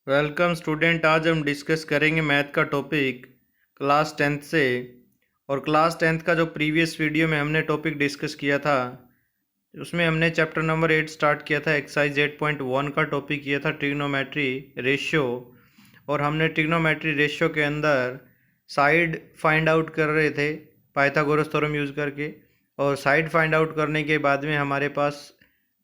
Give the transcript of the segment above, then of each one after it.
Welcome student. आज हम discuss करेंगे मैथ का टॉपिक क्लास 10th से। और क्लास 10th का जो प्रीवियस वीडियो में हमने टॉपिक डिस्कस किया था उसमें हमने चैप्टर नंबर 8 स्टार्ट किया था। एक्सरसाइज 8.1 का टॉपिक किया था ट्रिग्नोमेट्री रेशियो। और हमने ट्रिग्नोमेट्री रेशियो के अंदर साइड फाइंड आउट कर रहे थे पाइथागोरस थ्योरम यूज़ करके। और साइड फाइंड आउट करने के बाद में हमारे पास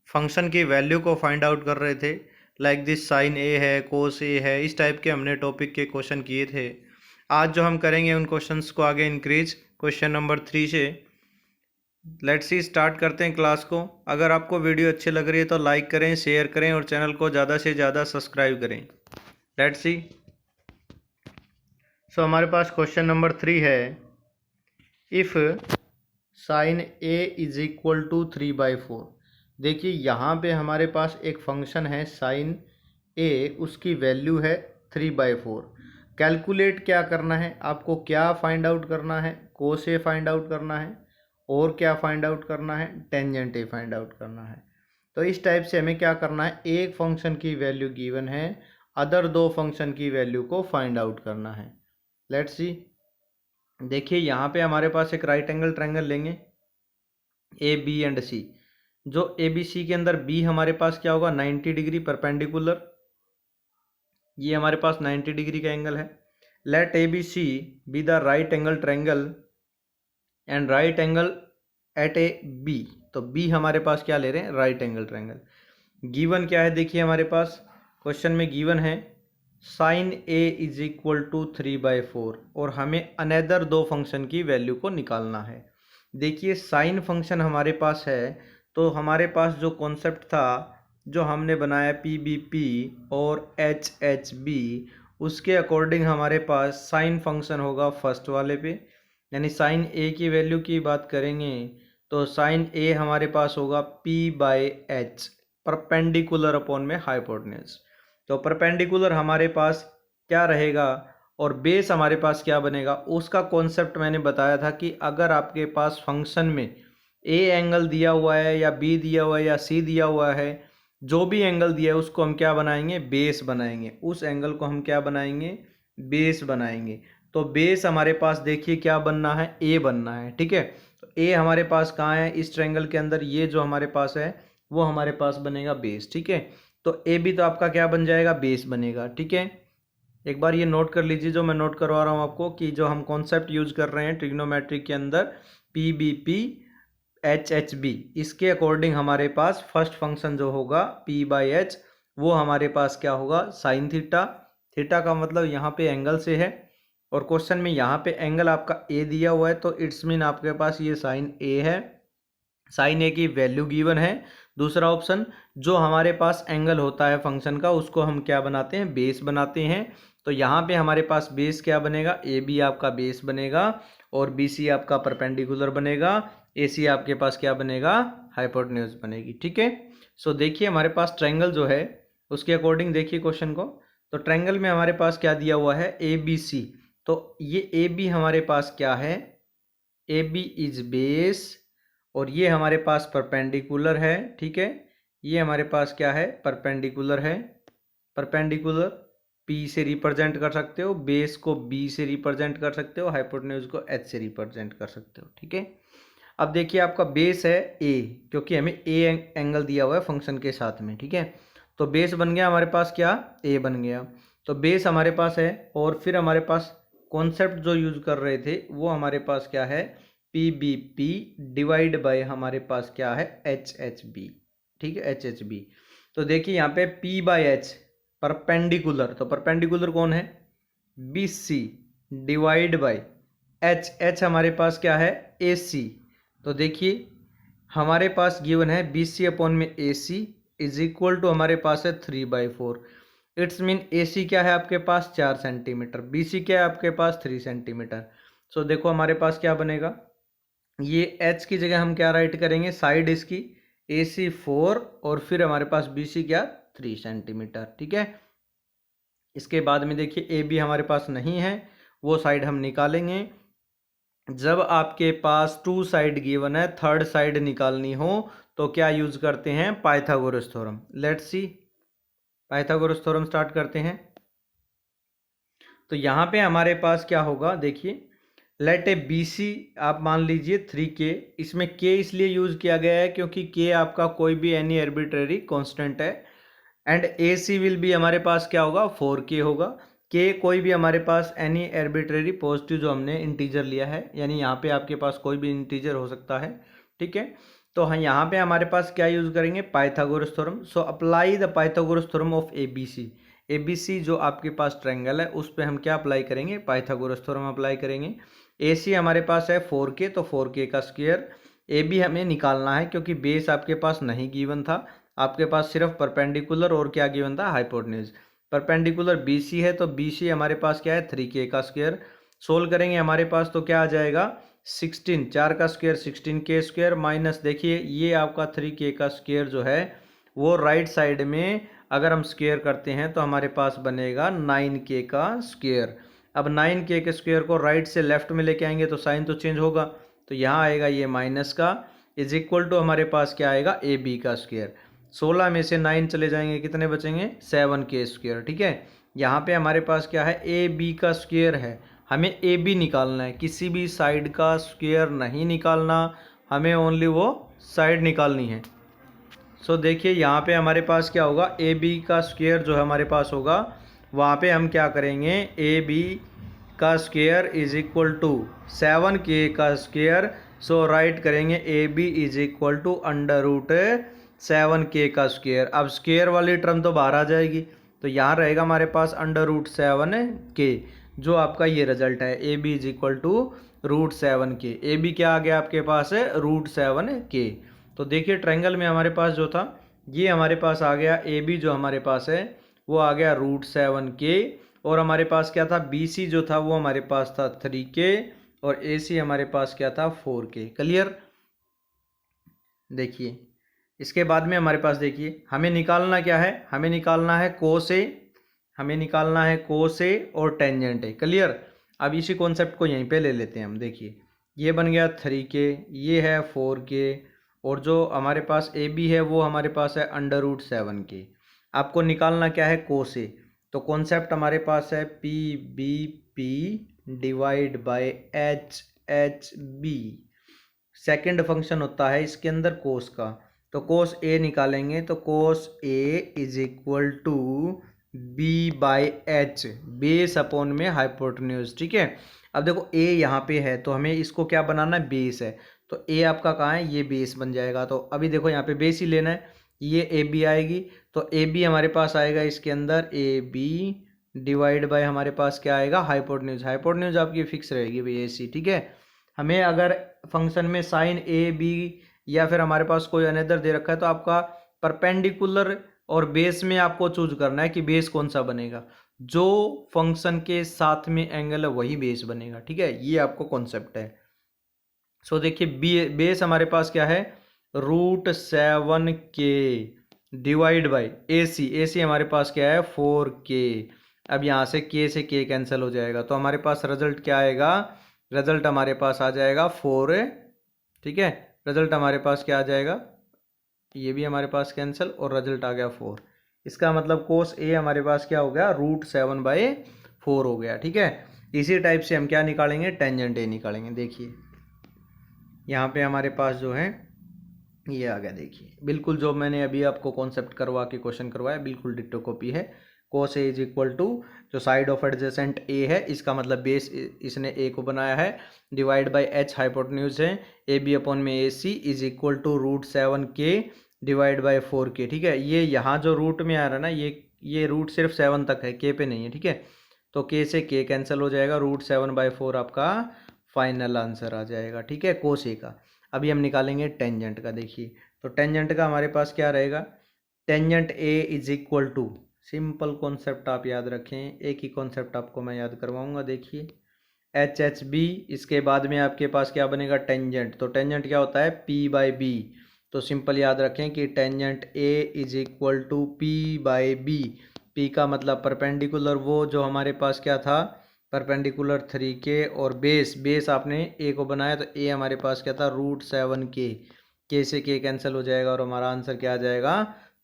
फंक्शन की वैल्यू को फाइंड आउट कर रहे थे। लाइक दिस साइन ए है, कोस ए है, इस टाइप के हमने टॉपिक के क्वेश्चन किए थे। आज जो हम करेंगे उन क्वेश्चंस को आगे इंक्रीज क्वेश्चन नंबर 3 से। लेट्स सी स्टार्ट करते हैं क्लास को। अगर आपको वीडियो अच्छी लग रही है तो लाइक करें, शेयर करें और चैनल को ज़्यादा से ज़्यादा सब्सक्राइब करें। Let's see. सो हमारे पास क्वेश्चन नंबर 3 है, if sine A is equal to 3/4। देखिए यहाँ पे हमारे पास एक फंक्शन है साइन ए, उसकी वैल्यू है 3/4। कैलकुलेट क्या करना है आपको, क्या फाइंड आउट करना है, कोस ए फाइंड आउट करना है और क्या फाइंड आउट करना है, टेंजेंट ए फाइंड आउट करना है। तो इस टाइप से हमें क्या करना है, एक फंक्शन की वैल्यू गिवन है, अदर दो फंक्शन की वैल्यू को फाइंड आउट करना है। Let's see. देखिए यहाँ पे हमारे पास एक राइट एंगल ट्रायंगल लेंगे ए बी एंड सी। जो ए बी सी के अंदर बी हमारे पास क्या होगा, 90 डिग्री परपेंडिकुलर। ये हमारे पास 90 डिग्री का एंगल है। Let A B C be the right angle triangle and right angle at A B. तो बी हमारे पास क्या ले रहे हैं, राइट एंगल ट्रायंगल। गिवन क्या है, देखिए हमारे पास क्वेश्चन में गिवन है sine A is equal to 3/4 और हमें अनदर दो फंक्शन की वैल्यू को निकालना है। देखिए साइन फंक्शन हमारे पास है, तो हमारे पास जो कॉन्सेप्ट था जो हमने बनाया पी बी पी और एच एच बी, उसके अकॉर्डिंग हमारे पास साइन फंक्शन होगा फर्स्ट वाले पे। यानी साइन ए की वैल्यू की बात करेंगे तो साइन ए हमारे पास होगा p/h परपेंडिकुलर अपॉन में हाइपोटेन्यूज। तो परपेंडिकुलर हमारे पास क्या रहेगा और बेस हमारे पास क्या बनेगा, उसका कॉन्सेप्ट मैंने बताया था कि अगर आपके पास फंक्शन में ए एंगल दिया हुआ है या बी दिया हुआ है या सी दिया हुआ है, जो भी एंगल दिया है उसको हम क्या बनाएंगे, बेस बनाएंगे। उस एंगल को हम क्या बनाएंगे, बेस बनाएंगे। तो बेस हमारे पास देखिए क्या बनना है, ए बनना है। ठीक है, तो ए हमारे पास कहाँ है, इस ट्रायंगल के अंदर ये जो हमारे पास है वो हमारे पास बनेगा बेस। ठीक है, तो ए भी तो आपका क्या बन जाएगा, बेस बनेगा। ठीक है, एक बार ये नोट कर लीजिए जो मैं नोट करवा रहा हूँ आपको कि जो हम कॉन्सेप्ट यूज कर रहे हैं ट्रिग्नोमेट्री के अंदर P B P H H B, इसके अकॉर्डिंग हमारे पास फर्स्ट फंक्शन जो होगा p/h वो हमारे पास क्या होगा, साइन थीटा। थीटा का मतलब यहाँ पे एंगल से है और क्वेश्चन में यहाँ पे एंगल आपका ए दिया हुआ है, तो इट्स मीन आपके पास ये साइन ए है। साइन ए की वैल्यू गिवन है। दूसरा ऑप्शन, जो हमारे पास एंगल होता है फंक्शन का उसको हम क्या बनाते हैं, बेस बनाते हैं। तो यहाँ पे हमारे पास बेस क्या बनेगा, ए बी आपका बेस बनेगा और बी सी आपका परपेंडिकुलर बनेगा, ए सी आपके पास क्या बनेगा, हाइपोटेन्यूज बनेगी। ठीक है, सो देखिए हमारे पास ट्रायंगल जो है उसके अकॉर्डिंग देखिए क्वेश्चन को। तो ट्रायंगल में हमारे पास क्या दिया हुआ है, ए बी सी। तो ये ए बी हमारे पास क्या है, ए बी इज बेस और ये हमारे पास परपेंडिकुलर है। ठीक है, ये हमारे पास क्या है, परपेंडिकुलर है। परपेंडिकुलर पी से रिप्रेजेंट कर सकते हो, बेस को बी से रिप्रेजेंट कर सकते हो, हाइपोटेन्यूज को एच से रिप्रेजेंट कर सकते हो। ठीक है, अब देखिए आपका बेस है ए, क्योंकि हमें ए एंगल दिया हुआ है फंक्शन के साथ में। ठीक है, तो बेस बन गया हमारे पास क्या, ए बन गया। तो बेस हमारे पास है और फिर हमारे पास कॉन्सेप्ट जो यूज कर रहे थे वो हमारे पास क्या है, P B P divide by हमारे पास क्या है, एच एच बी। ठीक है, एच एच बी। तो देखिए यहाँ पे p/h परपेंडिकुलर, तो परपेंडिकुलर कौन है, B C divide by H, H हमारे पास क्या है, ए सी। तो देखिए हमारे पास गिवन है बी सी अपॉन में ए सी इज इक्वल टू हमारे पास है 3/4। इट्स मीन ए सी क्या है आपके पास 4 सेंटीमीटर, बी सी क्या है आपके पास 3 सेंटीमीटर। सो देखो हमारे पास क्या बनेगा, ये एच की जगह हम क्या राइट करेंगे, साइड इसकी ए सी 4 और फिर हमारे पास बी सी क्या 3 सेंटीमीटर। ठीक है, इसके बाद में देखिए ए बी हमारे पास नहीं है, वो साइड हम निकालेंगे। जब आपके पास टू साइड गिवन है, थर्ड साइड निकालनी हो तो क्या यूज करते हैं, Pythagoras theorem. Let's see, Pythagoras theorem start करते हैं। तो यहाँ पे हमारे पास क्या होगा, देखिए लेट ए बी सी आप मान लीजिए 3k, इसमें k इसलिए यूज़ किया गया है क्योंकि k आपका कोई भी एनी आर्बिट्रेरी कांस्टेंट है, एंड ए सी विल भी हमारे पास क्या होगा 4k होगा। k कोई भी हमारे पास एनी आर्बिट्रेरी पॉजिटिव जो हमने इंटीजर लिया है, यानी यहाँ पे आपके पास कोई भी इंटीजर हो सकता है, ठीक है। तो हाँ यहाँ पे हमारे पास क्या यूज़ करेंगे, Pythagoras theorem. So apply the Pythagoras theorem of A B C. A B C जो आपके पास ट्रायंगल है उस पर हम क्या अप्लाई करेंगे, पाइथागोरस थ्योरम अप्लाई करेंगे। ए सी हमारे पास है 4k, तो 4k का स्क्वायर। ए बी हमें निकालना है क्योंकि बेस आपके पास नहीं गिवन था, आपके पास सिर्फ परपेंडिकुलर और क्या गिवन था, हाइपोटेन्यूज। परपेंडिकुलर बी सी है तो बी सी हमारे पास क्या है 3k का स्क्वायर। सोल्व करेंगे हमारे पास तो क्या आ जाएगा 16, 4 का स्क्वायर 16k स्क्वायर, माइनस देखिए ये आपका 3k का स्क्वायर जो है वो राइट साइड में अगर हम स्क्वायर करते हैं तो हमारे पास बनेगा 9k का स्क्वायर। अब 9k के स्क्वायर को राइट से लेफ्ट में लेके आएंगे तो साइन तो चेंज होगा, तो यहाँ आएगा ये माइनस का, इज इक्वल टू हमारे पास क्या आएगा ए बी का स्क्वायर। 16 में से 9 चले जाएंगे, कितने बचेंगे 7k स्क्वायर, ठीक है। यहाँ पे हमारे पास क्या है ए बी का स्क्वायर है, हमें ए बी निकालना है, किसी भी साइड का स्क्वायर नहीं निकालना, हमें ओनली वो साइड निकालनी है। सो देखिए यहाँ पे हमारे पास क्या होगा, ए बी का स्क्वायर जो हमारे पास होगा वहाँ पे हम क्या करेंगे, ए बी का square is equal to 7k का स्क्वायर। सो राइट करेंगे A B is equal to under root 7k का स्क्वायर। अब स्क्वायर वाली टर्म तो बाहर आ जाएगी, तो यहाँ रहेगा हमारे पास अंडर रूट 7k, जो आपका ये रिजल्ट है A B is equal to root 7k। A B क्या आ गया आपके पास है रूट 7k। तो देखिए ट्रायंगल में हमारे पास जो था ये हमारे पास आ गया ए बी जो हमारे पास है वो आ गया रूट 7k, और हमारे पास क्या था बी सी जो था वो हमारे पास था 3k, और ए सी हमारे पास क्या था 4k। क्लियर। देखिए इसके बाद में हमारे पास देखिए हमें निकालना क्या है, हमें निकालना है कोस ए, हमें निकालना है कोस ए और टेंजेंट ए। क्लियर। अब इसी कॉन्सेप्ट को यहीं पे ले लेते हैं हम। देखिए ये बन गया 3k, ये है 4k, और जो हमारे पास ए बी है वो हमारे पास है अंडर रूट 7k। आपको निकालना क्या है कोस ए, तो कॉन्सेप्ट हमारे पास है P B P divide by H H B. Second function होता है इसके अंदर कोस का, तो कोस ए निकालेंगे तो cos A is equal to b by h, base upon में हाइपोटेन्यूज, ठीक है। अब देखो ए यहाँ पे है तो हमें इसको क्या बनाना है, बेस है, तो ए आपका कहाँ है, ये बेस बन जाएगा। तो अभी देखो यहाँ पे बेस ही लेना है, ये ए बी आएगी, तो ए बी हमारे पास आएगा इसके अंदर ए बी डिवाइड बाय हमारे पास क्या आएगा हाइपोटेन्यूज। हाइपोटेन्यूज आपकी फिक्स रहेगी भाई ए सी, ठीक है। हमें अगर फंक्शन में साइन ए बी या फिर हमारे पास कोई अनदर दे रखा है तो आपका परपेंडिकुलर और बेस में आपको चूज करना है कि बेस कौन सा बनेगा, जो फंक्शन के साथ में एंगल है वही बेस बनेगा, ठीक है। ये आपको कॉन्सेप्ट है। सो देखिए बेस हमारे पास क्या है रूट 7k डिवाइड बाई ए सी हमारे पास क्या है 4k। अब यहाँ से k से k कैंसिल हो जाएगा तो हमारे पास रिजल्ट क्या आएगा, रिजल्ट हमारे पास आ जाएगा 4, ठीक है। रिजल्ट हमारे पास क्या आ जाएगा, ये भी हमारे पास कैंसिल और रिजल्ट आ गया 4। इसका मतलब कोस ए हमारे पास क्या हो गया रूट 7/4 हो गया, ठीक है। इसी टाइप से हम क्या निकालेंगे, टेंजेंट ए निकालेंगे। देखिए यहाँ पे हमारे पास जो है ये आ गया, देखिए बिल्कुल जो मैंने अभी आपको कॉन्सेप्ट करवा के क्वेश्चन करवाया बिल्कुल डिट्टो कॉपी है। कोस ए इज इक्वल टू जो साइड ऑफ एडजेसेंट ए है इसका मतलब बेस इसने ए को बनाया है, डिवाइड बाय एच हाइपोटेन्यूज है, ए बी अपॉन में ए सी is equal to root 7k divide by 4k, ठीक है। ये यहाँ जो रूट में आ रहा है ना ये रूट सिर्फ 7 तक है, के पे नहीं है, ठीक है। तो के से के कैंसिल हो जाएगा, रूट 7/4 आपका फाइनल आंसर आ जाएगा, ठीक है, कोस ए का। अभी हम निकालेंगे टेंजेंट का। देखिए तो टेंजेंट का हमारे पास क्या रहेगा, tangent A is equal to, simple concept आप याद रखें, एक ही कॉन्सेप्ट आपको मैं याद करवाऊंगा। देखिए एच एच बी, इसके बाद में आपके पास क्या बनेगा टेंजेंट, तो टेंजेंट क्या होता है पी बाई बी, तो सिंपल याद रखें कि tangent A is equal to P by B. P का मतलब परपेंडिकुलर, वो जो हमारे पास क्या था परपेंडिकुलर 3k, और बेस आपने ए को बनाया तो ए हमारे पास क्या था रूट 7k, के से के कैंसिल हो जाएगा और हमारा आंसर क्या आ जाएगा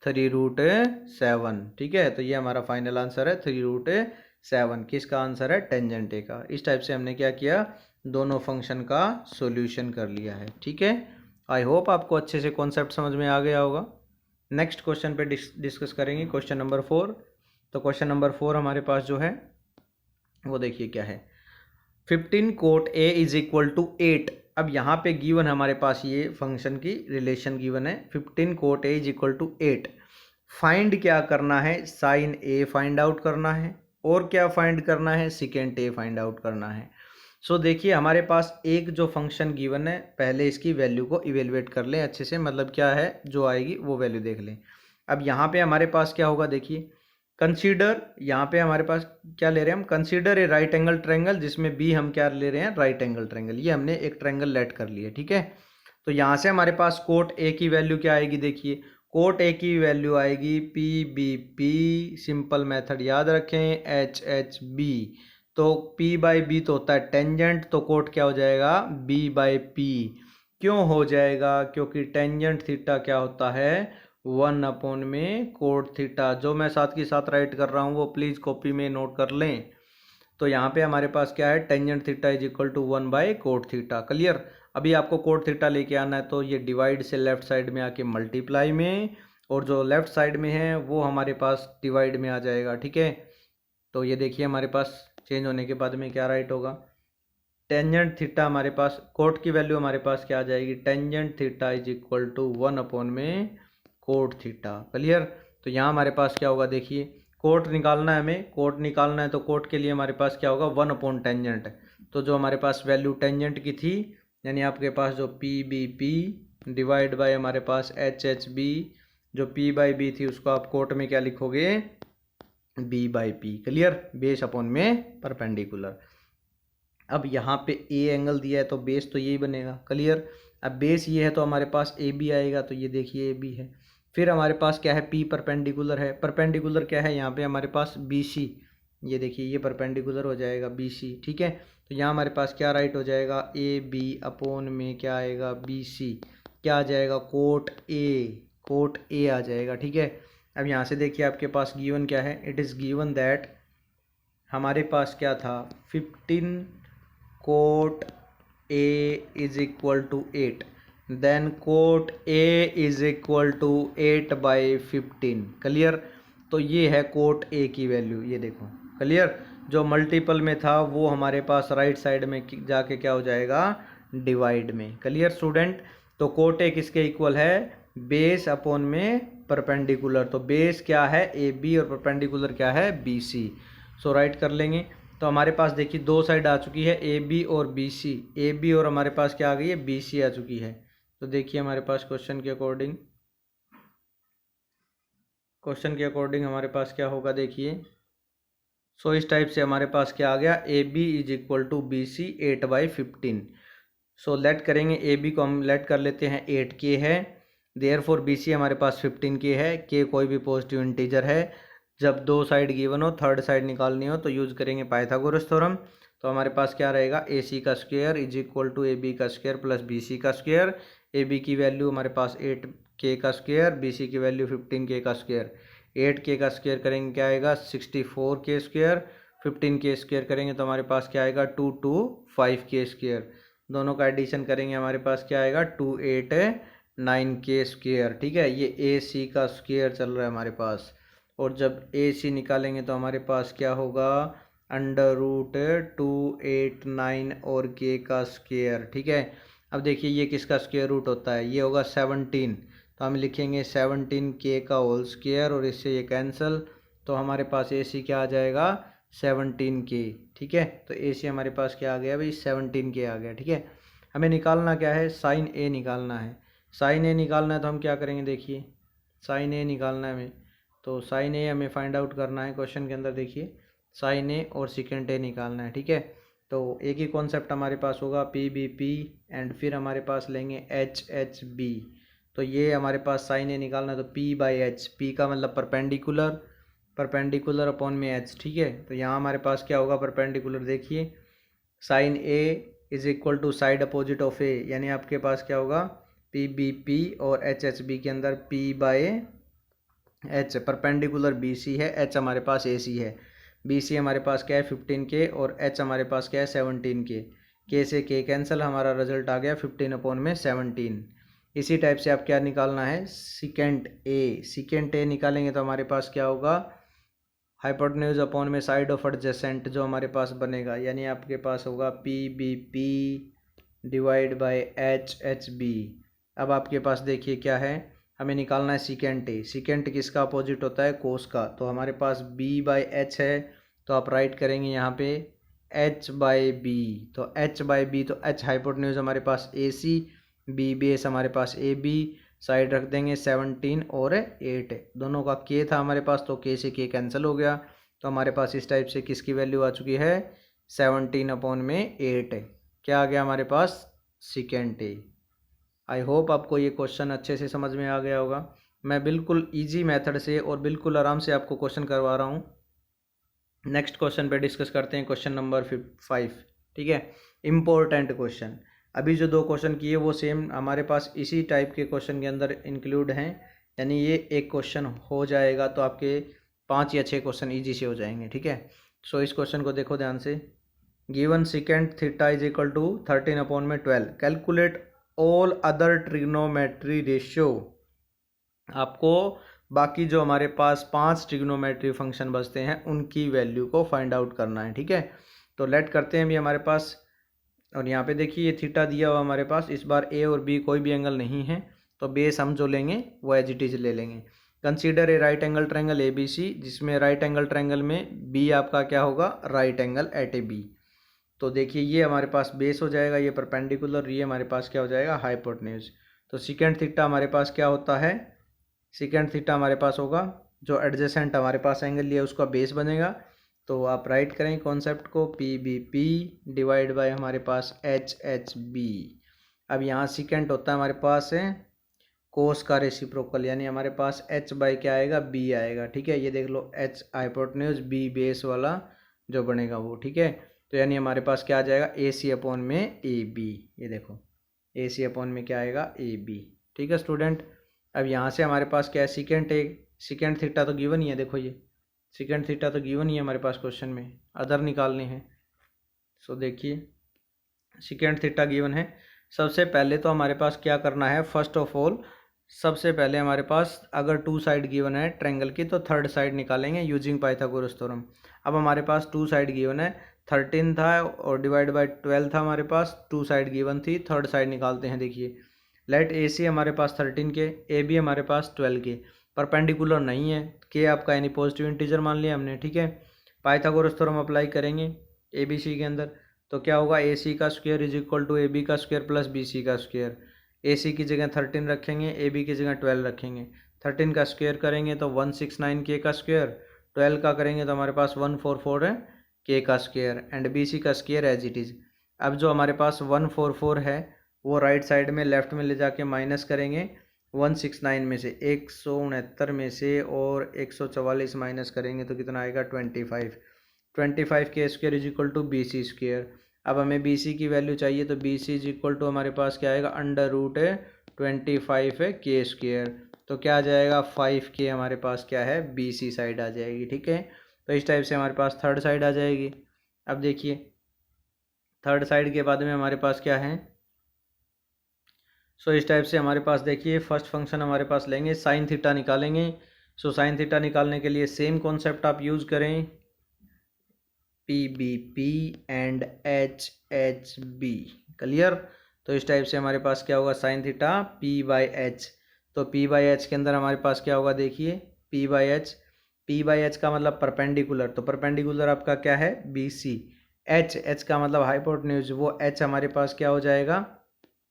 3√7, ठीक है। तो ये हमारा फाइनल आंसर है 3√7। 7। किसका आंसर है? टेंजेंट ए का। इस टाइप से हमने क्या किया, दोनों फंक्शन का सॉल्यूशन कर लिया है। ठीक है, आई होप आपको अच्छे से कॉन्सेप्ट समझ में आ गया होगा। नेक्स्ट क्वेश्चन पे डिस्कस करेंगे, क्वेश्चन नंबर 4। तो क्वेश्चन नंबर 4 हमारे पास जो है वो देखिए क्या है, 15 cot A is equal to 8। अब यहाँ पे गिवन हमारे पास ये फंक्शन की रिलेशन गिवन है, 15 cot A is equal to 8। Find क्या करना है? साइन ए फाइंड आउट करना है, और क्या फाइंड करना है? सिकेंट ए फाइंड आउट करना है। सो देखिए हमारे पास एक जो फंक्शन गिवन है, पहले इसकी वैल्यू को इवेलुएट कर लें अच्छे से, मतलब क्या है जो आएगी वो वैल्यू देख लें। अब यहाँ पे हमारे पास क्या होगा, देखिए कंसीडर, यहाँ पे हमारे पास क्या ले रहे हैं हम, consider a right angle triangle, जिसमें बी हम क्या ले रहे हैं, राइट एंगल ट्रायंगल। ये हमने एक ट्रायंगल लेट कर लिया। ठीक है, तो यहाँ से हमारे पास कोट ए की वैल्यू क्या आएगी, देखिए कोट ए की वैल्यू आएगी P B P, simple method याद रखें, एच एच बी। तो पी बाई बी तो होता है टेंजेंट, तो कोट क्या हो जाएगा, बी बाई पी। क्यों हो जाएगा? क्योंकि टेंजेंट थीटा क्या होता है, 1 अपॉन में कोट थीटा। जो मैं साथ के साथ राइट कर रहा हूँ वो प्लीज़ कॉपी में नोट कर लें। तो यहाँ पे हमारे पास क्या है, tangent theta is equal to 1 by cot theta. Clear? अभी आपको कोट थीटा लेके आना है, तो ये डिवाइड से लेफ्ट साइड में आके मल्टीप्लाई में, और जो लेफ्ट साइड में है वो हमारे पास डिवाइड में आ जाएगा। ठीक है, तो ये देखिए हमारे पास चेंज होने के बाद में क्या राइट होगा, टेंजेंट थीटा हमारे पास, कोट की वैल्यू हमारे पास क्या आ जाएगी, tangent theta is equal to 1 upon में कोट थीटा। क्लियर? तो यहाँ हमारे पास क्या होगा, देखिए कोट निकालना है हमें, कोट निकालना है तो कोट के लिए हमारे पास क्या होगा, 1 अपॉन टेंजेंट। तो जो हमारे पास वैल्यू टेंजेंट की थी, यानी आपके पास जो P B P divide by हमारे पास एच एच बी, जो पी बाई बी थी उसको आप कोट में क्या लिखोगे, B by P. Clear? Base upon में परपेंडिकुलर। अब यहाँ पे ए एंगल दिया है तो बेस तो यही बनेगा। क्लियर? अब बेस ये है तो हमारे पास ए बी आएगा, तो ये देखिए ए बी है। फिर हमारे पास क्या है, पी परपेंडिकुलर है। परपेंडिकुलर क्या है, यहाँ पे हमारे पास बी सी, ये देखिए ये परपेंडिकुलर हो जाएगा बी सी। ठीक है, तो यहाँ हमारे पास क्या राइट हो जाएगा, ए बी अपॉन में क्या आएगा, बी सी। क्या आ जाएगा, कोट ए आ जाएगा। ठीक है, अब यहाँ से देखिए आपके पास गिवन क्या है, इट इज़ गिवन दैट हमारे पास क्या था, 15 cot A is equal to 8, then cot A is equal to 8 by 15। Clear? तो ये है कोट ए की वैल्यू, ये देखो। क्लियर? जो मल्टीपल में था वो हमारे पास राइट साइड में जाके क्या हो जाएगा, डिवाइड में। Clear student? तो कोट ए किसके इक्वल है, बेस अपॉन में परपेंडिकुलर। तो बेस क्या है, ए बी, और परपेंडिकुलर क्या है, बी सी। सो राइट कर लेंगे। तो हमारे पास देखिए दो साइड आ चुकी है, ए बी और बी सी। ए बी और हमारे पास क्या आ गई है, बी सी आ चुकी है। तो देखिए हमारे पास क्वेश्चन के अकॉर्डिंग हमारे पास क्या होगा, देखिए सो इस टाइप से हमारे पास क्या आ गया, A B is equal to B C 8 by 15। So let करेंगे, ए बी को हम लेट कर लेते हैं 8 के है, देयरफॉर बी सी हमारे पास 15 के है। के कोई भी पॉजिटिव इंटीजर है। जब दो साइड गिवन हो, थर्ड साइड निकालनी हो तो यूज़ करेंगे पाइथागोरस थ्योरम। तो हमारे पास क्या रहेगा, ए सी का square is equal to A B का स्क्वायर प्लस बी सी का स्क्वायर। ए बी की वैल्यू हमारे पास 8 के का स्क्वायर, बी सी की वैल्यू 15 के का स्क्वायर। 8 के का स्क्वायर करेंगे क्या आएगा, 64 के स्क्वायर। 15 के स्क्वायर करेंगे तो हमारे पास क्या आएगा, 2 2 5 के स्क्वायर। दोनों का एडिशन करेंगे हमारे पास क्या आएगा, 2 8 9 के स्क्वायर। ठीक है, ये ए सी का स्क्वायर चल रहा है हमारे पास। और जब ए सी निकालेंगे तो हमारे पास क्या होगा, अंडर रूट 2 8 9 और के का स्क्वायर। ठीक है, अब देखिए ये किसका स्क्वायर रूट होता है, ये होगा 17। तो हम लिखेंगे 17 के का होल स्क्वायर, और इससे ये कैंसिल। तो हमारे पास ए सी क्या आ जाएगा, 17 के। ठीक है, तो ए सी हमारे पास क्या आ गया भाई, 17 के आ गया। ठीक है, हमें निकालना क्या है, साइन ए निकालना है। साइन ए निकालना है तो हम क्या करेंगे, देखिए साइन ए निकालना है हमें, तो साइन ए हमें फाइंड आउट करना है। क्वेश्चन के अंदर देखिए साइन ए और सेकेंड ए निकालना है। ठीक है, तो एक ही कॉन्सेप्ट हमारे पास होगा, पी बी पी, एंड फिर हमारे पास लेंगे एच एच बी। तो ये हमारे पास साइन ए निकालना है, तो पी बाई एच, पी का मतलब परपेंडिकुलर अपॉन में एच। ठीक है, तो यहाँ हमारे पास क्या होगा, परपेंडिकुलर देखिए sine A is equal to side opposite of a, यानी आपके पास क्या होगा, पी बी पी और एच एच बी के अंदर p by h, perpendicular b c है, एच हमारे पास ए सी है। बी सी हमारे पास क्या है 15K और एच हमारे पास क्या है 17K। के से के कैंसिल, हमारा रिजल्ट आ गया 15/17। इसी टाइप से आप क्या निकालना है सिकेंट ए निकालेंगे तो हमारे पास क्या होगा हाइपोटेन्यूज अपॉन में साइड ऑफ एडजेसेंट जो हमारे पास बनेगा, यानी आपके पास होगा P B P divide by H B. अब आपके पास देखिए क्या है, हमें निकालना है सिकेंट ए। सिकेंट किसका अपोजिट होता है कोस का, तो हमारे पास बी बाय एच है तो आप राइट करेंगे यहाँ पे एच बाय बी। तो एच बाय बी, तो एच हाइपोटेन्यूज हमारे पास ए सी, बी बेस हमारे पास ए बी, साइड रख देंगे 17 और 8, दोनों का के था हमारे पास तो के से के कैंसिल हो गया। तो हमारे पास इस टाइप से किसकी वैल्यू आ चुकी है 17/8। क्या आ गया हमारे पास सिकेंट ए। आई होप आपको ये क्वेश्चन अच्छे से समझ में आ गया होगा। मैं बिल्कुल इजी मेथड से और बिल्कुल आराम से आपको क्वेश्चन करवा रहा हूँ। नेक्स्ट क्वेश्चन पे डिस्कस करते हैं, क्वेश्चन नंबर 5। ठीक है, इम्पोर्टेंट क्वेश्चन। अभी जो 2 क्वेश्चन किए वो सेम हमारे पास इसी टाइप के क्वेश्चन के अंदर इंक्लूड हैं, यानी ये एक क्वेश्चन हो जाएगा तो आपके 5 या 6 क्वेश्चन ईजी से हो जाएंगे। ठीक है, सो इस क्वेश्चन को देखो ध्यान से। Given secant theta is equal to 13/12, calculate all other trigonometry ratio. आपको बाकी जो हमारे पास 5 ट्रिग्नोमेट्री फंक्शन बचते हैं उनकी वैल्यू को फाइंड आउट करना है। ठीक है, तो लेट करते हैं अभी हमारे पास, और यहाँ पे देखिए ये थीटा दिया हुआ हमारे पास, इस बार ए और बी कोई भी एंगल नहीं है तो बेस हम जो लेंगे वो एज इट इज ले लेंगे। Consider a right angle triangle A B C, जिसमें राइट एंगल ट्रायंगल में बी आपका क्या होगा right angle at A B. तो देखिए ये हमारे पास बेस हो जाएगा, ये परपेंडिकुलर, ये हमारे पास क्या हो जाएगा हाइपोटेन्यूज। तो सिकेंट थीटा हमारे पास क्या होता है, सिकेंट थीटा हमारे पास होगा जो एडजेसेंट हमारे पास एंगल लिया उसका बेस बनेगा। तो आप राइट करें कॉन्सेप्ट को P B P divide by हमारे पास एच बी। अब यहाँ सिकेंट होता है हमारे पास है कोस का रेसिप्रोकल, यानी हमारे पास एच बाई क्या आएगा बी आएगा। ठीक है, ये देख लो एच हाइपोटेन्यूज बी बेस वाला जो बनेगा वो। ठीक है, तो यानी हमारे पास क्या आ जाएगा ए सी अपॉन में ए बी, ये देखो ए सी अपॉन में क्या आएगा ए बी। ठीक है स्टूडेंट, अब यहाँ से हमारे पास क्या है सिकेंट थीटा तो गिवन ही है, देखो ये सिकेंट थीटा तो गिवन ही है हमारे पास क्वेश्चन में, अदर निकालने हैं। सो देखिए सिकेंट थीटा गिवन है। सबसे पहले तो हमारे पास क्या करना है, फर्स्ट ऑफ ऑल सबसे पहले हमारे पास अगर 2 साइड गिवन है ट्रायंगल की तो थर्ड साइड निकालेंगे यूजिंग पाइथागोरस थ्योरम। अब हमारे पास 2 साइड गिवन है, 13 था और डिवाइड बाय 12 था हमारे पास, 2 साइड गिवन थी, थर्ड साइड निकालते हैं। देखिए लेट ए सी हमारे पास 13 के, ए बी हमारे पास 12 के, परपेंडिकुलर नहीं है, के आपका यानी पॉजिटिव इंटीजर मान लिया हमने। ठीक है, पाइथागोरस थ्योरम अप्लाई करेंगे ए बी सी के अंदर, तो क्या होगा ए सी का square is equal to A B का स्क्वायर प्लस बी सी का स्क्वायर। ए सी की जगह 13 रखेंगे, ए बी की जगह 12 रखेंगे, 13 का स्क्वायर करेंगे तो 169 के का स्क्वायर, 12 का करेंगे तो हमारे पास 144 है के का स्क्वायर, एंड बी सी का स्क्वायर एज इट इज़। अब जो हमारे पास 144 है वो राइट साइड में लेफ्ट में ले जाके माइनस करेंगे 169 में से, 169 में से और 144 माइनस करेंगे तो कितना आएगा 25 के square is equal to B C square. अब हमें बी सी की वैल्यू चाहिए तो B C is equal to हमारे पास क्या आएगा √25 है के स्क्वायर, तो क्या आ जाएगा 5K हमारे पास क्या है बी सी साइड आ जाएगी। ठीक है, तो इस टाइप से हमारे पास थर्ड साइड आ जाएगी। अब देखिए थर्ड साइड के बाद में हमारे पास क्या है, सो इस टाइप से हमारे पास देखिए फर्स्ट फंक्शन हमारे पास लेंगे साइन थीटा निकालेंगे। सो साइन थीटा निकालने के लिए सेम कॉन्सेप्ट आप यूज़ करें, P B P and H B, clear. तो इस टाइप से हमारे पास क्या होगा sine theta P by H, तो पी बाई एच के अंदर हमारे पास क्या होगा देखिए पी बाई एच का मतलब परपेंडिकुलर, तो परपेंडिकुलर आपका क्या है बी सी, एच का मतलब हाइपोटेन्यूज, वो एच हमारे पास क्या हो जाएगा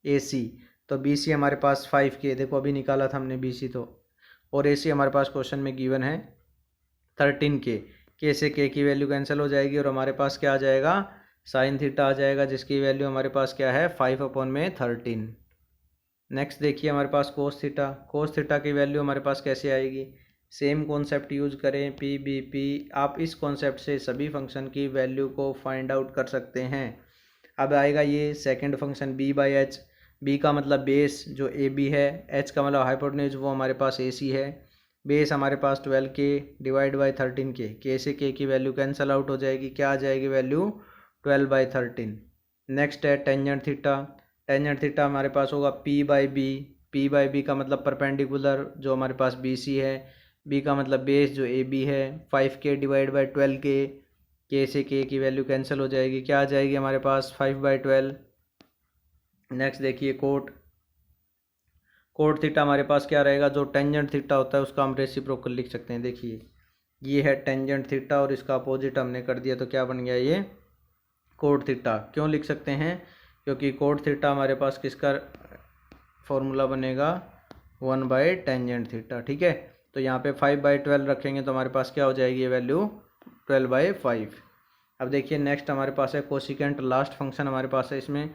ए सी, तो बी सी हमारे पास 5K, देखो अभी निकाला था हमने बी सी तो, और ए सी हमारे पास क्वेश्चन में गिवन है 13K, के से के की वैल्यू कैंसिल हो जाएगी और हमारे पास क्या आ जाएगा साइन थीटा आ जाएगा जिसकी वैल्यू हमारे पास क्या है 5/13। नेक्स्ट देखिए हमारे पास कोस थीटा की वैल्यू हमारे पास कैसे आएगी, सेम कॉन्सेप्ट यूज़ करें पी बी पी। आप इस कॉन्सेप्ट से सभी फंक्शन की वैल्यू को फाइंड आउट कर सकते हैं। अब आएगा ये second function B by H, B का मतलब बेस जो ए बी है, एच का मतलब हाइपोटेन्यूज वो हमारे पास ए सी है, बेस हमारे पास 12k डिवाइड बाई 13k, के से के की वैल्यू कैंसिल आउट हो जाएगी, क्या आ जाएगी वैल्यू 12/13। नेक्स्ट है टेंजेंट थीटा। टेंजेंट थीटा हमारे पास होगा p/b का मतलब परपेंडिकुलर जो हमारे पास BC है, b का मतलब बेस जो AB है, 5k डिवाइड बाई 12k, के से के की वैल्यू कैंसिल हो जाएगी, क्या आ जाएगी हमारे पास 5/12। नेक्स्ट देखिए कोट थीटा हमारे पास क्या रहेगा, जो टेंजेंट थीटा होता है उसका हम रेसिप्रोकल लिख सकते हैं। देखिए ये है टेंजेंट थीटा और इसका अपोजिट हमने कर दिया तो क्या बन गया ये कोट थीटा। क्यों लिख सकते हैं, क्योंकि कोट थीटा हमारे पास किसका फॉर्मूला बनेगा 1/टेंजेंट थीटा। ठीक है, तो यहाँ पे 5/12 रखेंगे तो हमारे पास क्या हो जाएगी ये वैल्यू 12/5। अब देखिए नेक्स्ट हमारे पास है कोसिकेंट, लास्ट फंक्शन हमारे पास है इसमें।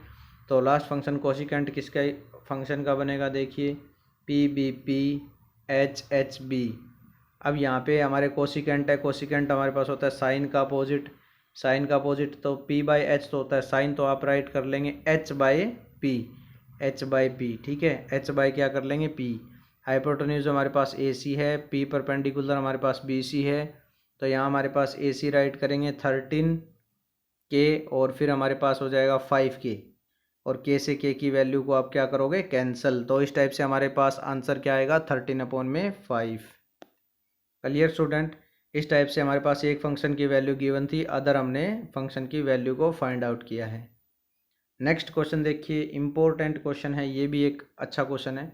तो लास्ट फंक्शन कोसिकेंट किसका फंक्शन का बनेगा, देखिए PBP/HHB। अब यहाँ पे हमारे कोसिकेंट है, कोसिकेंट हमारे पास होता है साइन का अपोजिट, साइन का अपोजिट तो P/H तो होता है साइन, तो आप राइट कर लेंगे H/P। ठीक है, H बाई क्या कर लेंगे P। हाइपोटेन्यूज हमारे पास AC है, P परपेंडिकुलर हमारे पास BC है, तो यहाँ हमारे पास AC राइट करेंगे 13k और फिर हमारे पास हो जाएगा 5k और k से k की वैल्यू को आप क्या करोगे कैंसल। तो इस टाइप से हमारे पास आंसर क्या आएगा 13/5। क्लियर स्टूडेंट, इस टाइप से हमारे पास एक फंक्शन की वैल्यू गिवन थी, अदर हमने फंक्शन की वैल्यू को फाइंड आउट किया है। नेक्स्ट क्वेश्चन देखिए, इम्पोर्टेंट क्वेश्चन है, ये भी एक अच्छा क्वेश्चन है।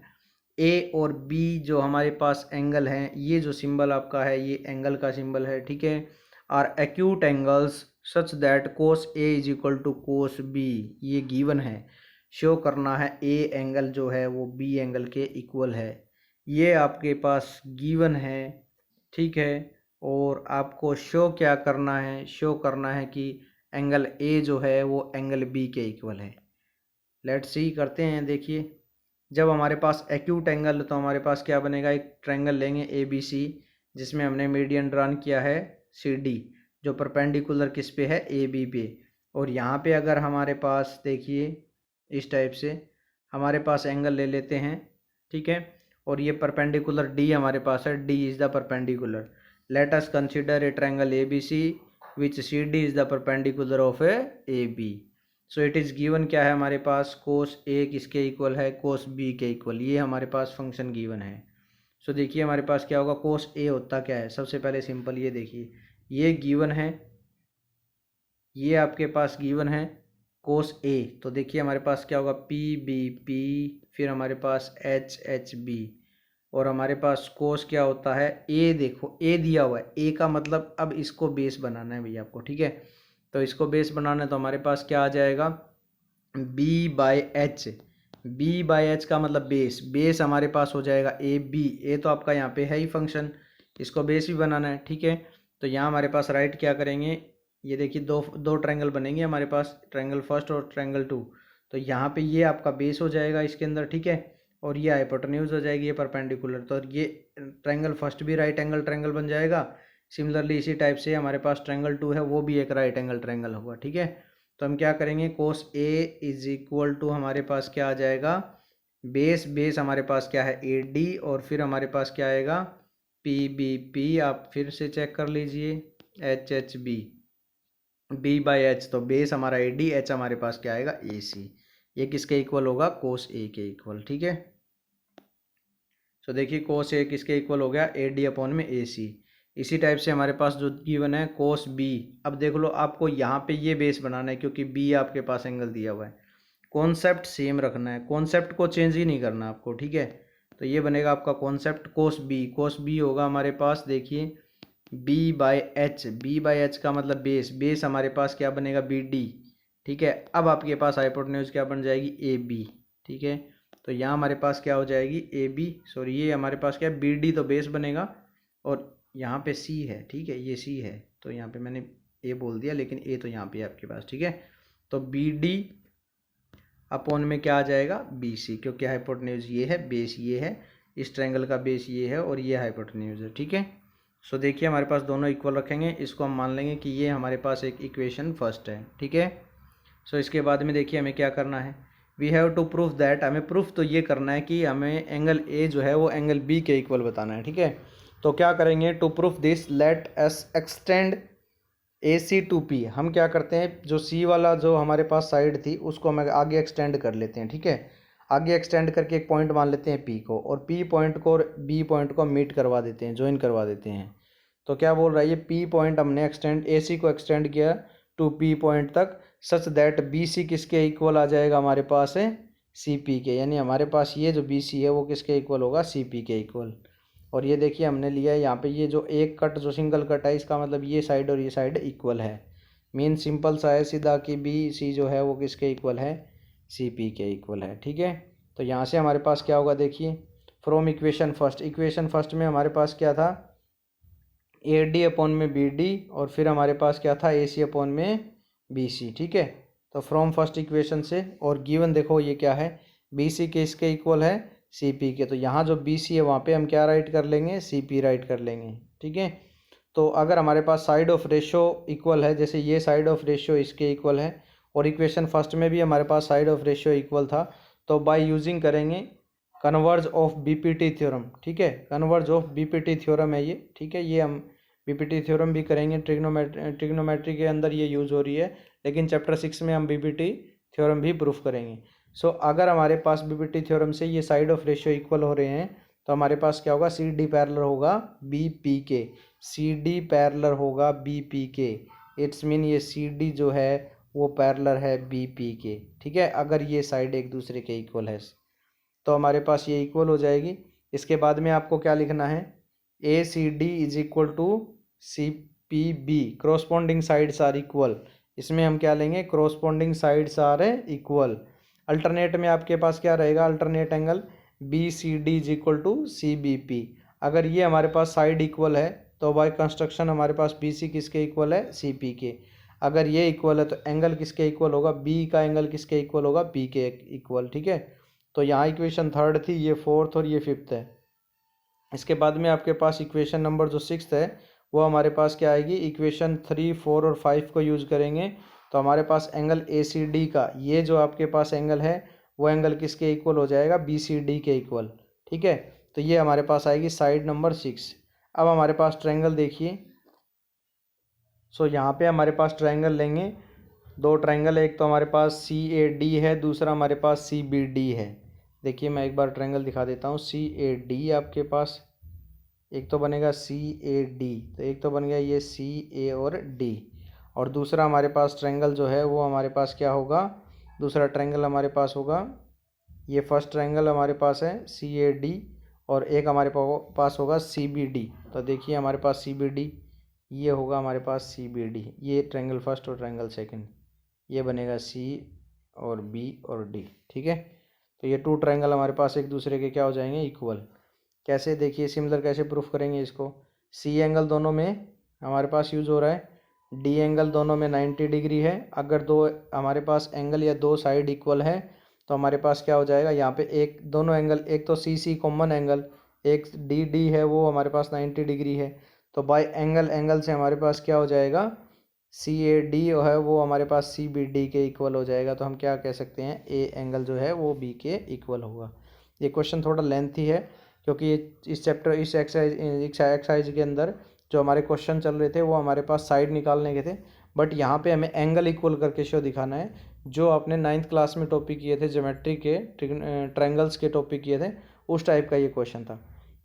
ए और बी जो हमारे पास एंगल हैं, ये जो सिंबल आपका है ये एंगल का सिंबल है। ठीक है, are acute angles such that cos A is equal to cos B, ये गिवन है। शो करना है ए एंगल जो है वो बी एंगल के इक्वल है, ये आपके पास गिवन है। ठीक है, और आपको शो क्या करना है, शो करना है कि एंगल ए जो है वो एंगल बी के इक्वल है। लेट्स सी करते हैं। देखिए जब हमारे पास एक्यूट एंगल तो हमारे पास क्या बनेगा, एक ट्रायंगल लेंगे ABC जिसमें हमने मीडियन ड्रॉन किया है CD जो परपेंडिकुलर किस पे है AB पे, और यहाँ पे अगर हमारे पास देखिए इस टाइप से हमारे पास एंगल ले लेते हैं। ठीक है, और ये परपेंडिकुलर D हमारे पास है, D is the perpendicular. Let us consider a triangle ABC which CD is the perpendicular of A AB। So it is given क्या है हमारे पास, कोस ए किसके इक्वल है, कोस बी के इक्वल, ये हमारे पास फंक्शन गिवन है। सो देखिए हमारे पास क्या होगा, कोस ए होता क्या है, सबसे पहले सिंपल ये देखिए ये गिवन है, ये आपके पास गिवन है कोस ए, तो देखिए हमारे पास क्या होगा PBP, फिर हमारे पास HHB, और हमारे पास कोस क्या होता है ए, देखो ए दिया हुआ है, ए का मतलब अब इसको बेस बनाना है भैया आपको। ठीक है, तो इसको बेस बनाना है तो हमारे पास क्या आ जाएगा B/H, B/H का मतलब बेस, बेस हमारे पास हो जाएगा AB, ए तो आपका यहाँ पे है ही फंक्शन, इसको बेस भी बनाना है। ठीक है, तो यहाँ हमारे पास राइट क्या करेंगे, ये देखिए दो ट्रायंगल बनेंगे हमारे पास, ट्रायंगल फर्स्ट और ट्रायंगल 2, तो यहाँ पे ये आपका बेस हो जाएगा इसके अंदर। ठीक है, और ये हाइपोटेन्यूज हो जाएगी ये परपेंडिकुलर, तो ये ट्रायंगल फर्स्ट भी राइट एंगल ट्रायंगल बन जाएगा। सिमिलरली इसी टाइप से हमारे पास ट्रायंगल 2 है वो भी एक राइट एंगल ट्रायंगल होगा। ठीक है, तो हम क्या करेंगे, कोस ए इज इक्वल टू हमारे पास क्या आ जाएगा, बेस हमारे पास क्या है AD, और फिर हमारे पास क्या आएगा PBP, आप फिर से चेक कर लीजिए HHB, B/H, तो बेस हमारा AD, H हमारे पास क्या आएगा AC, ये किसके इक्वल होगा कोस ए के इक्वल। ठीक है, तो देखिए कोस ए किसके इक्वल हो गया AD/AC। इसी टाइप से हमारे पास जो गिवन है कोस बी, अब देख लो आपको यहाँ पे ये बेस बनाना है क्योंकि बी आपके पास एंगल दिया हुआ है, कॉन्सेप्ट सेम रखना है, कॉन्सेप्ट को चेंज ही नहीं करना आपको। ठीक है, तो ये बनेगा आपका कॉन्सेप्ट कोस बी होगा हमारे पास, देखिए B/H का मतलब बेस हमारे पास क्या बनेगा BD। ठीक है, अब आपके पास हाइपोटेन्यूज क्या बन जाएगी AB। ठीक है, तो यहाँ हमारे पास क्या हो जाएगी AB, सॉरी ये हमारे पास क्या है BD, तो बेस बनेगा, और यहाँ पे C है। ठीक है, ये C है तो यहाँ पे मैंने A बोल दिया, लेकिन A तो यहाँ पे है आपके पास। ठीक है, तो BD/में क्या आ जाएगा BC, क्योंकि हाइपोटेन्यूज ये है, बेस ये है, इस ट्रायंगल का बेस ये है और ये हाइपोटेन्यूज है। ठीक है, सो देखिए हमारे पास दोनों इक्वल रखेंगे, इसको हम मान लेंगे कि ये हमारे पास एक इक्वेशन फर्स्ट है। ठीक है, सो इसके बाद में देखिए हमें क्या करना है, we have to proof that, हमें प्रूफ तो ये करना है कि हमें एंगल ए जो है वो एंगल बी के इक्वल बताना है। ठीक है, तो क्या करेंगे, to proof this let's extend AC to P। हम क्या करते हैं, जो C वाला जो हमारे पास साइड थी उसको हम आगे एक्सटेंड कर लेते हैं, ठीक है। आगे एक्सटेंड करके एक पॉइंट मान लेते हैं P को, और P पॉइंट को और B पॉइंट को मीट करवा देते हैं, ज्वाइन करवा देते हैं। तो क्या बोल रहा है, ये P पॉइंट हमने एक्सटेंड AC को एक्सटेंड किया टू P पॉइंट तक, सच दैट BC किसके इक्वल आ जाएगा हमारे पास है, CP के। यानी हमारे पास ये जो BC है वो किसके इक्वल होगा, CP के इक्वल। और ये देखिए हमने लिया है यहाँ पे, ये जो एक कट जो सिंगल कट है इसका मतलब ये साइड और ये साइड इक्वल है। मीन सिंपल सा है सीधा कि BC जो है वो किसके इक्वल है, CP के इक्वल है, ठीक है। तो यहाँ से हमारे पास क्या होगा, देखिए फ्रॉम इक्वेशन फर्स्ट में हमारे पास क्या था, AD अपॉन में BD, और फिर हमारे पास क्या था, AC अपॉन में BC, ठीक है। तो फ्रॉम फर्स्ट इक्वेशन से, और गिवन देखो ये क्या है, BC के इसके इक्वल है CP के। तो यहाँ जो BC है वहाँ पे हम क्या राइट कर लेंगे, CP राइट कर लेंगे, ठीक है। तो अगर हमारे पास साइड ऑफ रेशो इक्वल है, जैसे ये साइड ऑफ रेशो इसके इक्वल है, और इक्वेशन फर्स्ट में भी हमारे पास साइड ऑफ रेशो इक्वल था, तो बाय यूजिंग करेंगे कन्वर्ज ऑफ BPT थ्योरम, ठीक है। कन्वर्ज ऑफ BPT थ्योरम है ये, ठीक है। ये हम BPT थ्योरम भी करेंगे, ट्रिग्नोमेट्री के अंदर ये यूज़ हो रही है, लेकिन चैप्टर 6 में हम BPT थ्योरम भी प्रूफ करेंगे। सो अगर हमारे पास BPT थ्योरम से ये साइड ऑफ रेशियो इक्वल हो रहे हैं, तो हमारे पास क्या होगा, CD पैरेलल होगा BP के, CD पैरेलल होगा BP के। इट्स मीन ये CD जो है वो पैरेलल है BP के, ठीक है। अगर ये साइड एक दूसरे के इक्वल है तो हमारे पास ये इक्वल हो जाएगी। इसके बाद में आपको क्या लिखना है, ACD is equal to CPB, corresponding sides are equal. इसमें हम क्या लेंगे, corresponding sides are equal. Alternate में आपके पास क्या रहेगा, alternate angle BCD is equal to CBP। अगर ये हमारे पास साइड इक्वल है तो बाय कंस्ट्रक्शन हमारे पास BC किसके इक्वल है, CP के। अगर ये इक्वल है तो एंगल किसके इक्वल होगा, B का एंगल किसके इक्वल होगा, P के इक्वल, ठीक है। तो यहाँ इक्वेशन थर्ड थी, ये फोर्थ और ये फिफ्थ है। इसके बाद में आपके पास इक्वेशन नंबर जो सिक्स्थ है वो हमारे पास क्या आएगी, इक्वेशन 3, 4 और 5 को यूज़ करेंगे। तो हमारे पास एंगल ACD का ये जो आपके पास एंगल है वो एंगल किसके इक्वल हो जाएगा, BCD के इक्वल, ठीक है। तो ये हमारे पास आएगी साइड नंबर 6। अब हमारे पास ट्रायंगल देखिए। सो यहाँ पे हमारे पास ट्रायंगल लेंगे, दो ट्रायंगल, एक तो हमारे पास CAD है, दूसरा हमारे पास CBD है। देखिए मैं एक बार ट्रायंगल दिखा देता हूँ। CAD आपके पास एक तो बनेगा CAD, तो एक तो बन गया ये CA और D, और दूसरा हमारे पास ट्रायंगल जो है वो हमारे पास क्या होगा, दूसरा ट्रायंगल हमारे पास होगा, ये फर्स्ट ट्रायंगल हमारे पास है CAD, और एक हमारे पास होगा CBD। तो देखिए हमारे पास CBD, ये होगा हमारे पास CBD, ये ट्रायंगल फर्स्ट और ट्रायंगल सेकंड, ये बनेगा C और B और D, ठीक है। तो ये टू ट्रायंगल हमारे पास एक दूसरे के क्या हो जाएंगे, इक्वल। कैसे, देखिए सिमिलर कैसे प्रूफ करेंगे इसको। C एंगल दोनों में हमारे पास यूज़ हो रहा है, D एंगल दोनों में 90 डिग्री है। अगर दो हमारे पास एंगल या दो साइड इक्वल है तो हमारे पास क्या हो जाएगा, यहाँ पे एक दोनों एंगल, एक तो CC कॉमन एंगल, एक DD है वो हमारे पास 90 डिग्री है। तो बाय एंगल से हमारे पास क्या हो जाएगा, CAD है वो हमारे पास CBD के इक्वल हो जाएगा। तो हम क्या कह सकते हैं, A एंगल जो है वो B के इक्वल होगा। ये क्वेश्चन थोड़ा लेंथी है क्योंकि ये इस चैप्टर इस एक्सरसाइज के अंदर जो हमारे क्वेश्चन चल रहे थे वो हमारे पास साइड निकालने के थे, बट यहाँ पे हमें एंगल इक्वल करके शो दिखाना है। जो आपने 9th क्लास में टॉपिक किए थे ज्योमेट्री के, ट्रायंगल्स के टॉपिक किए थे, उस टाइप का ये क्वेश्चन था,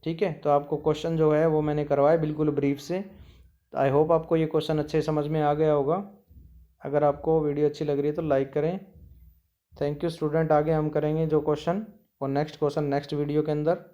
ठीक है। तो आपको क्वेश्चन जो है वो मैंने करवाया बिल्कुल ब्रीफ से। आई होप आपको ये क्वेश्चन अच्छे समझ में आ गया होगा। अगर आपको वीडियो अच्छी लग रही है तो लाइक करें। Thank you student. आगे हम करेंगे जो क्वेश्चन, और नेक्स्ट क्वेश्चन नेक्स्ट वीडियो के अंदर।